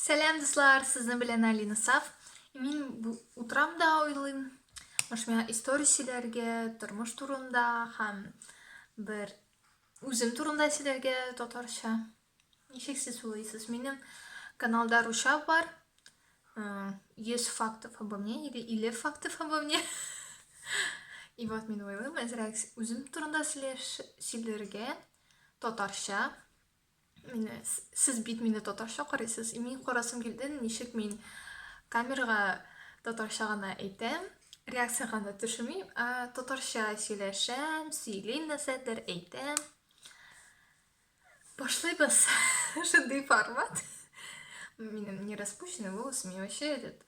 Сәлем, достар, сіздің білен Алина Саф. Мен бұл утрамда ойлайм. Мен история сілерге, тұрмыш турында, һәм бір өзім турында сілерге татарша. Нешек сіз ойлайсыз? Менің каналда руша бар. Есть фактов обо мне или фактов обо мне. И вот мен ойлайм, әзірәк өзім турында сілерге татарша. Сіз бит мені татарша қарайсыз. Мен қарасым келді, нешек мен камераға татарша ғана айтам, реакция ғана түсірмейм, татарша сөйлешем, сөйлейм нәрседер айтам. Башлайбыз. Шындай формат. Менің не распущенный волос, мен вообще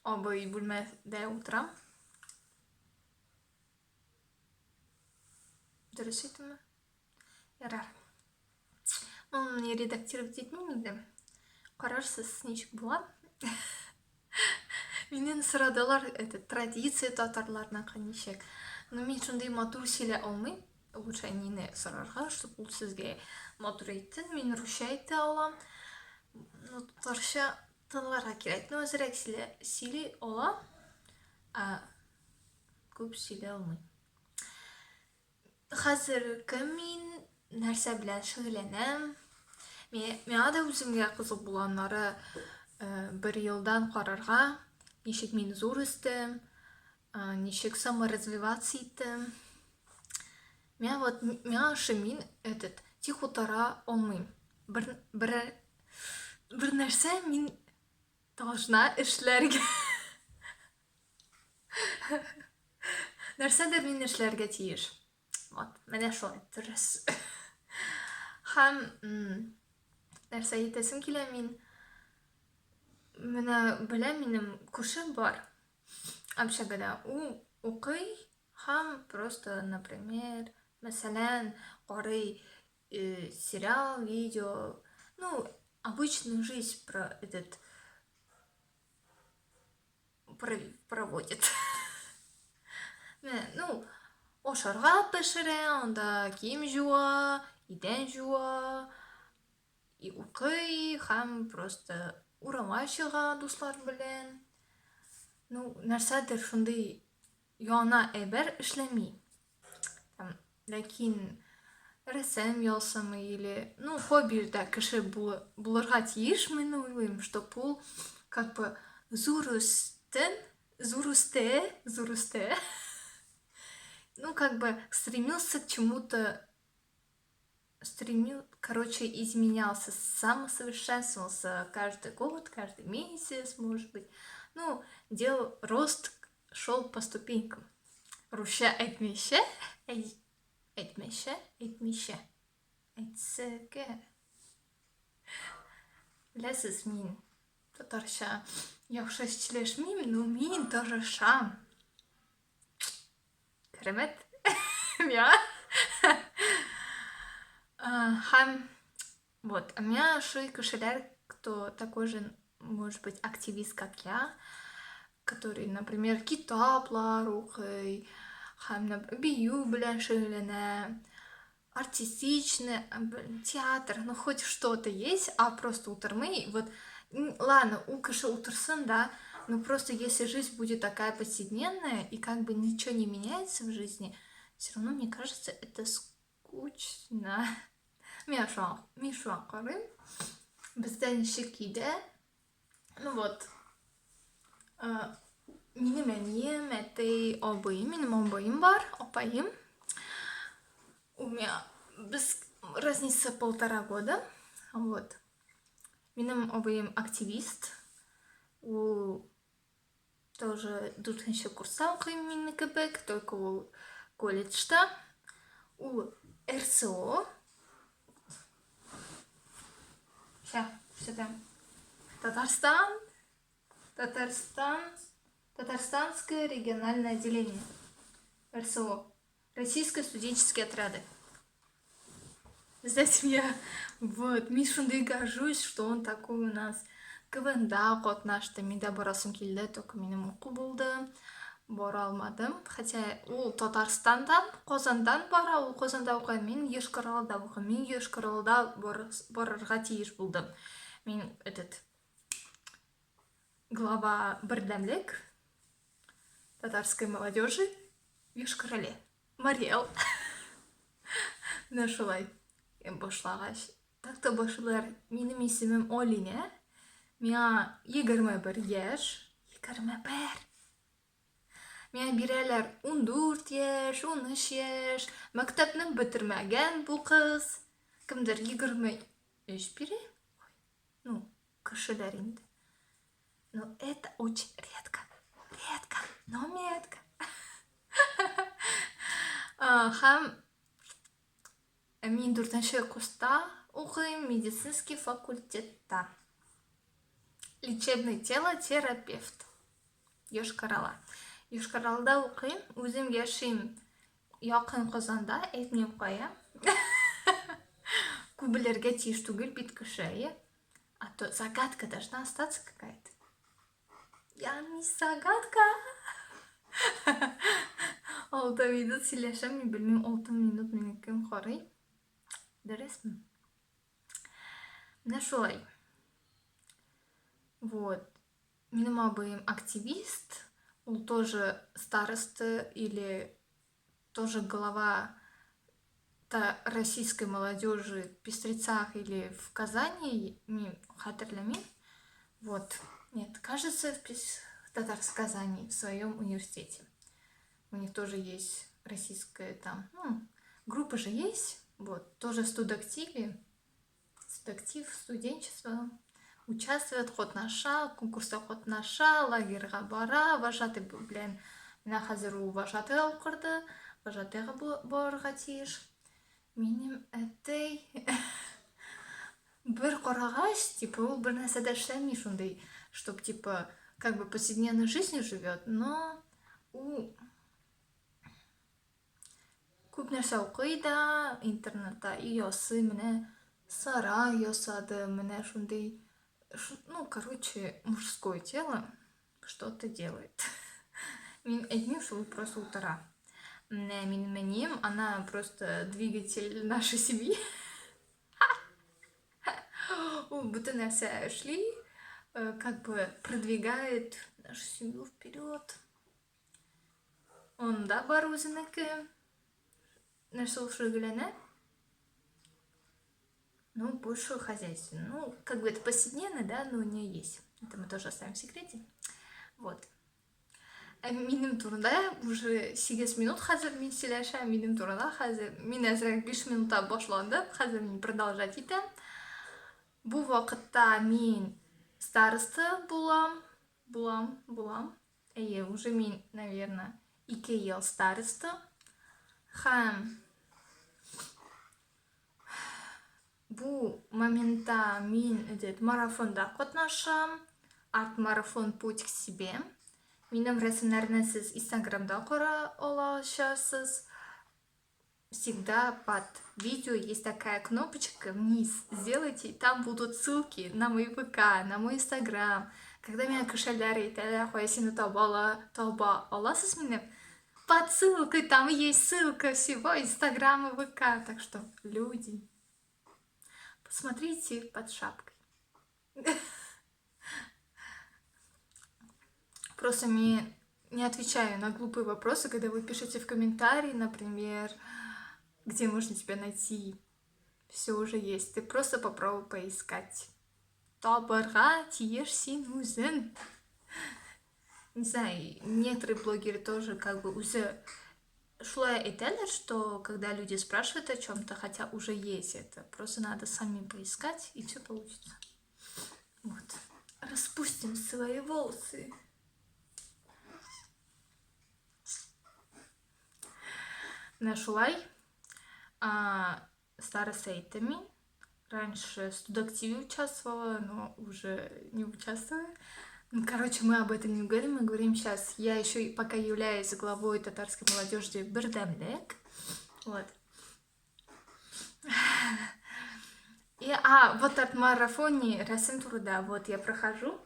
обой бөлмеде отырам. Дұрыс айтым ма? Ярар. Оны редактировать етмеймін. Қарарсыз, нешік болады. Менен сұрадылар традиция татарларына нешек. Но мен шындай матур сөйлей алмайм. Лучше нені сұрарға, чтобы бұл сізге матур айтсын. Мен руша айта алам. Татарша тыңларға келеді. Но өзірек сөйлей алам, көп сөйлей алмайм. Қазіргі мен нәрсе білән шүғіленем. Мен ада өзімге қызық боланлары бір елдан қарарға, нешек мен зор істім, нешек саморазвиваться еттім. Мен ашы мен тих отара алмайм. Бір нәрсе мен должна ішлерге. Нәрседер мен ішлерге тиеш. Мене шо дұрыс. Һәм нәрсе етесім келе мен білем, менің күшім бар. Общагада оқый, һәм просто, например, мәсәлән, қарай сериал, видео, обычную жизнь проводит. Ошарға пішірі, онда киім жуа, иден жуа, и оқый, һәм просто урама шыға достар білен. Нәрседер шындай яна әбір ішлемей. Ләкин рәсем ялсамы или хоббида кіші бұларға тиеш, мен ойлайм, что бұл как бы зурусте, как бы стремился к чему-то, изменялся, самосовершенствовался каждый год, каждый месяц, может быть. Делал рост, шел по ступенькам. Руша әйтмеше. Әйтсеге. Білесіз, мен татарша яқшы сөйлешмеймін, но мен татаршам. Керемет. Я. Вот, у меня кошелер, кто такой же, может быть, активист, как я, который, например, китаплар оқый, бию білән шүғілене, артистичный, театр, хоть что-то есть, а просто утырмый. Вот, ладно, у коши утырсын, да, но просто если жизнь будет такая повседневная и как бы ничего не меняется в жизни, все равно, мне кажется, это скучно. Мен шуан қарым. Бізден шекиде. Менің әнем, әтей обайым, менің обайым бар, опайым. Біз разница 1,5 года. Вот. Менің обайым активист. Ол тоже 4-ші курста оқиым мені кебек, только ол колледжда. Ол РСО. Татарстанское региональное отделение. РСО. Российские студенческие отряды. Знаете, я Мишунды горжусь, что он такой у нас. КВНда қатнашты, менде барасым келді, только менің оқу болды. Бара алмадым. Хотя ол Татарстандан, Қозандан бара, ол Қозанда оқай, мен Ешқаралда оқай, мен Ешқаралда барарға тиеш болдым. Мен этот глава Бардамлек татарской молодежи в Йошкар-Оле. Мариэл. Менә шулай башлагач. Так-то башылар, минем исемем Олине. Миңа 21 яшь. 21. Миңа бирәләр 14 яшь, 13 яшь. Мәктәпне бетермәгән бу кыз. Кемдер 23 бирә. Ну, кешеләр инде. Но это очень редко. Редко, но метко. Һәм мин 4-нче курста укыйм, медицинский факультетта. Лечебный телотерапевт. Йошкар-Ола. Йошкар-Олада укыйм, үзем яшим якын Казанда, әйтмим кая. Күбеләргә тиеш түгел бит кеше. А то загадка должна остаться какая-то. Я не загадка. 6 минут сөйләшәм, мин белмим, 6 минут минекен карый. Дөресме? Менә шулай. Вот. Минем абыем активист, он тоже староста или тоже глава российской молодежи в Пестрецах или в Казани, хатırlamıyorum. Вот. Нет, кажется, в Татарской Казани, в своем университете. У них тоже есть российская там, группа же есть, вот, тоже в студактиве, студенчество, участвует, ход наша, конкурста ход наша, лагерьға бара, вожатый, блин, мына хәзер ул вожатый алып кырды, вожатыйга барырга тиеш. Минем әтей бер карагач, типа, ул бер нәрсә дә эшләми шундый, чтоб, типа, как бы повседневной жизнью живет, но ул күп нәрсә укый да, интернетта ясый, менә сарай ясады, менә шундый, ну, короче, мужское тело что-то делает. Мин әйтмим, шул просто утыра. Менә минем әнием, она просто двигатель нашей семьи. Ул бөтен нәрсә эшли, как бы продвигает нашу семью вперед. Он да бар үзенеке. Нәрсә ул шөгыльләнә? Ну, больше хозяйственно. Ну, как бы это повседневно, да, но у нее есть. Это мы тоже оставим в секрете. Вот. Минем турында уже 8 минут хәзер мин сөйләшәм, минем турында хәзер. Мин әзрәк 5 минутта башландым, хәзер мин продолжать итәм. Бу вакытта мин староста булам. Әйе, уже мин, наверное, 2 ел староста. Һәм бу моментта мин марафонда катнашам. Арт-марафон «Путь к себе». Минем рәсемнәрне сез Инстаграмда кара алачасыз. Всегда под видео есть такая кнопочка вниз. Сделайте, и там будут ссылки на мой ВК, на мой Инстаграм. Когда меня кешеләр әйтәләр, кая сине таба аласыз мине? Под ссылкой там есть ссылка всего Инстаграма, ВК. Так что, люди, посмотрите под шапкой. Просто не отвечаю на глупые вопросы, когда вы пишете в комментарии, например, где можно тебя найти. Все уже есть. Ты просто попробуй поискать. Табарга тиеш син үзен. Не знаю, некоторые блогеры тоже как бы уже шулай әйтәләр, что когда люди спрашивают о чем-то, хотя уже есть это, просто надо самим поискать, и все получится. Вот. Распустим свои волосы. На шулай староста әйтәме. Раньше в студактиве участвовала, но уже не участвую. Ну, короче, мы об этом не говорим, мы говорим сейчас. Я еще пока являюсь главой татарской молодежи Бардамлек. Вот. И, вот арт-марафоне рәсем турында, вот я прохожу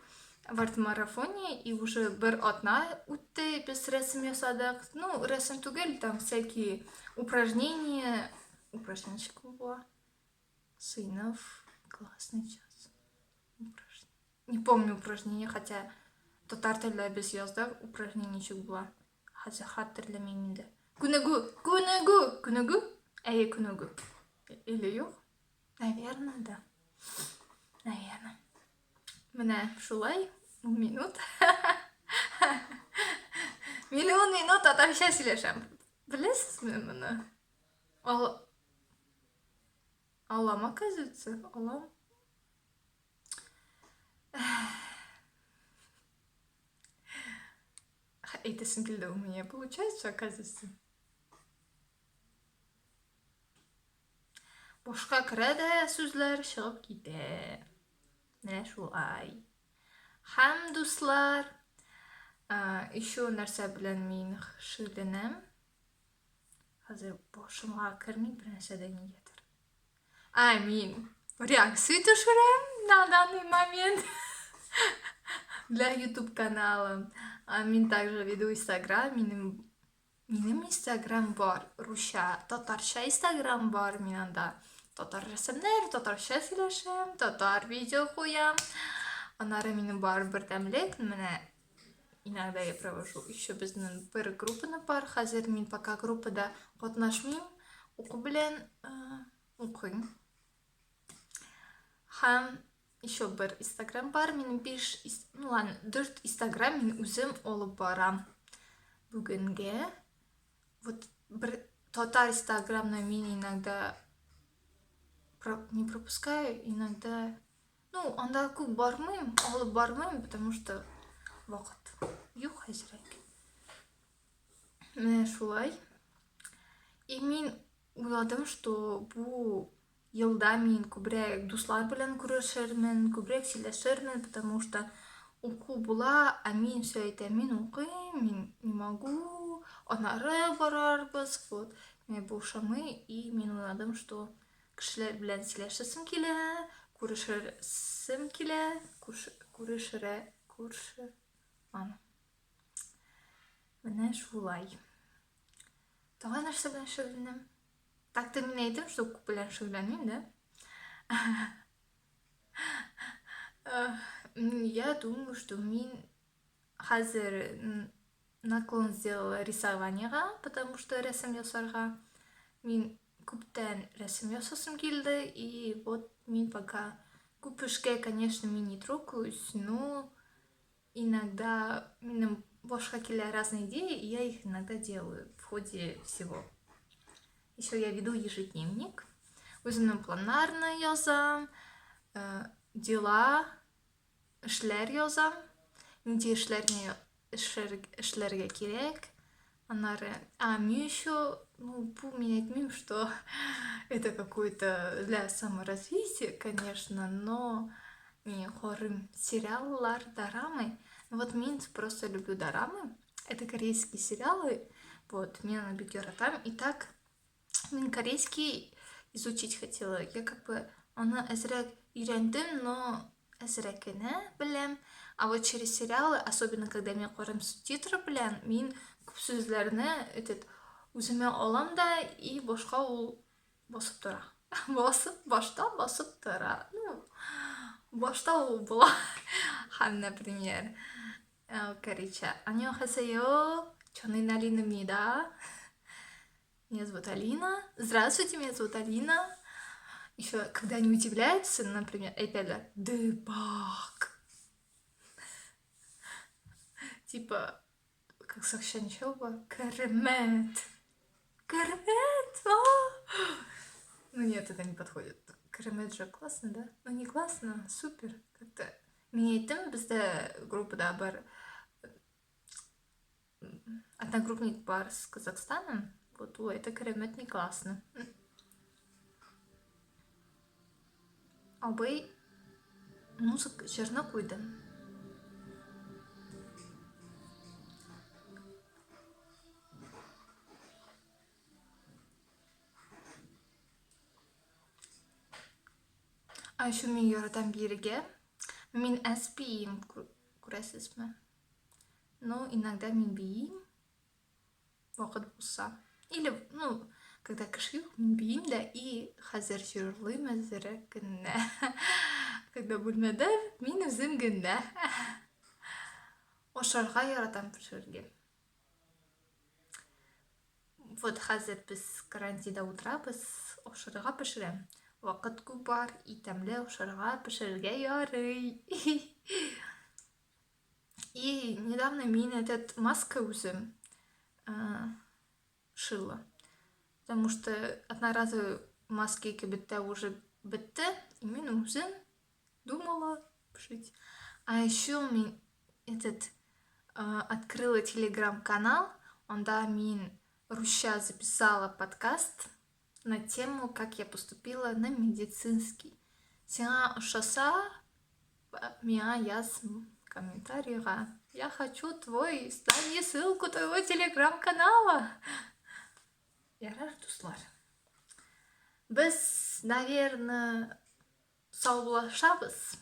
в арт-марафоне, и уже бер атна үтте, без рәсем ясадык. Ну, рәсем түгел, там всякие упражненчик было. Сынов, классный час. Не помню упражнение, хотя татар тілі біз яздық упражнениечек була. Хәзер хәтерләмим инде. Күнегү. Әйе, күнегү. Или юк? Наверное, да. Наверное. Менә шулай. Минут. Миллион минут татарча сөйләшәм. Беләсезме моны? Алам, оказывается. Алам. Әйтәсем килде, у меня получается, оказывается. Башка керә дә сүзләр чыгып китә. Менә шулай. Һәм дуслар, еще нәрсә белән мин шөгыльләнәм. Хәзер башымга керми бер нәрсә дә нигәдер. Мин реакция төшерәм на данный момент для YouTube канала. Мин также веду Instagram. Минем Instagram бар. Русча, татарча Instagram бар мин анда. Татар рәсемнәр, татарча сөйләшәм, татар видео куям. Аннары минем бар бер тәмлек. Менә иногда я провожу еще безнең бер группаны бар. Хәзер мин пока группада катнашмыйм. Уку белән укыйм. Һәм еще бер Instagram бар. Минем 4 Instagram мин үзем алып барам. Бүгенгә вот бер татар Instagram'на мин иногда не пропускаю, иногда, анда күп бармыйм, алып бармыйм, потому что вакыт юк хәзерәк. Менә шулай. И мин уйладым, что бу елда мин күбрәк дуслар белән күрешермен, күбрәк сөйләшермен, потому что уку була, мин все әйтәм, мин укыйм, мин не могу, аннары барарбыз, вот. Мен бушамый, и мин уйладым, что кешеләр белән сөйләшәсем килә, күрешәсем килә, Менә шулай. Тагын нәрсә белән шөгыльләнәм? Так-то мин әйтәм, что күп белән шөгыльләнмим, да? Я думаю, что мин хәзер наклон сделала рисованиега, потому что рәсем ясарга. Мин күптән рәсем ясасым килде, и вот мин пока күп эшкә, конечно, мин не трогаюсь, но иногда минем башка килә разные идеи, и я их иногда делаю в ходе всего. Еще я веду ежедневник. Үземнең планнарны язам, дела, эшләр язам. Нинди эшләргә кирәк. Аннары, мин еще, бу мин әйтмим, что это какое-то для саморазвития, конечно, но мин карыйм сериаллар, дорамы. Вот мин просто люблю дорамы. Это корейские сериалы. Вот, мин аны бик яратам. И так, мин корейский изучить хотела. Я как бы аны әзрәк өйрәндем, но әзрәк кенә беләм. А вот через сериалы, особенно когда мин карыйм субтитры белән, мин күп сүзләрне үземә алам да, и башка ул басып тора. Башта басып тора. Башта ул була. Һәм, например, короче, 안녕하세요. 저는 Алинамида. Меня зовут Алина. Здравствуйте, меня зовут Алина. Еще когда они удивляются, например, это дебаг. Типа, как сообщение было? Керемет. Нет, это не подходит. Керемет же классно, да? Не классно, супер. Как-то меня әйттем, бездә группада бар одногруппник бар с Казахстана. Вот, это керемет не классно. Абый музыка жырны куйды. Еще мин яратам бирге. Мин әспием, күрәсезме? Но иногда мин биим. Вакыт булса. Или, когда кіші бейін да и хазір жүрілім әзірі гінне. Когда бөлмеді, мен өзім гінне. Ошарға яратам пішірге. Вот хазір біз карантинда отырабыз, ошарға пішірем. Вақыт көп бар, итемлі ошарға пішірге ярый. И недавно мен этот маска өзім шила. Потому что одноразовые маски кибетте уже бітті, и мен өзім думала пошить. А еще мен открыла телеграм-канал, онда мен русша записала подкаст на тему, как я поступила на медицинский. Сеңа ұшаса, миңа яз комментарийға. Я хочу дай мне ссылку твоего телеграм-канала. Ярар, дуслар. Біз, наверное, саулашабыз.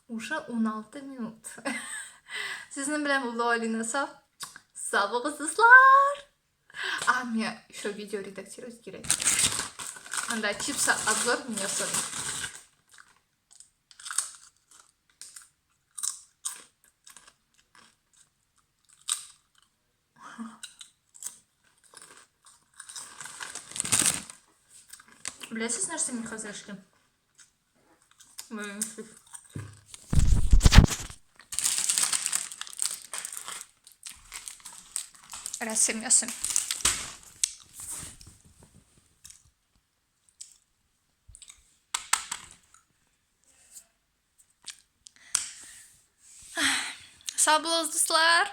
Уже 16 минут. Сіздің білем бұл Алина Саф. Сау болыңыз, дуслар. Мне еще видео редактировать керек. Анда чипса обзор мне особенно. Білесіз нәрсе мен қазір ішкем? Рәсім. Сау болыңыз, достар.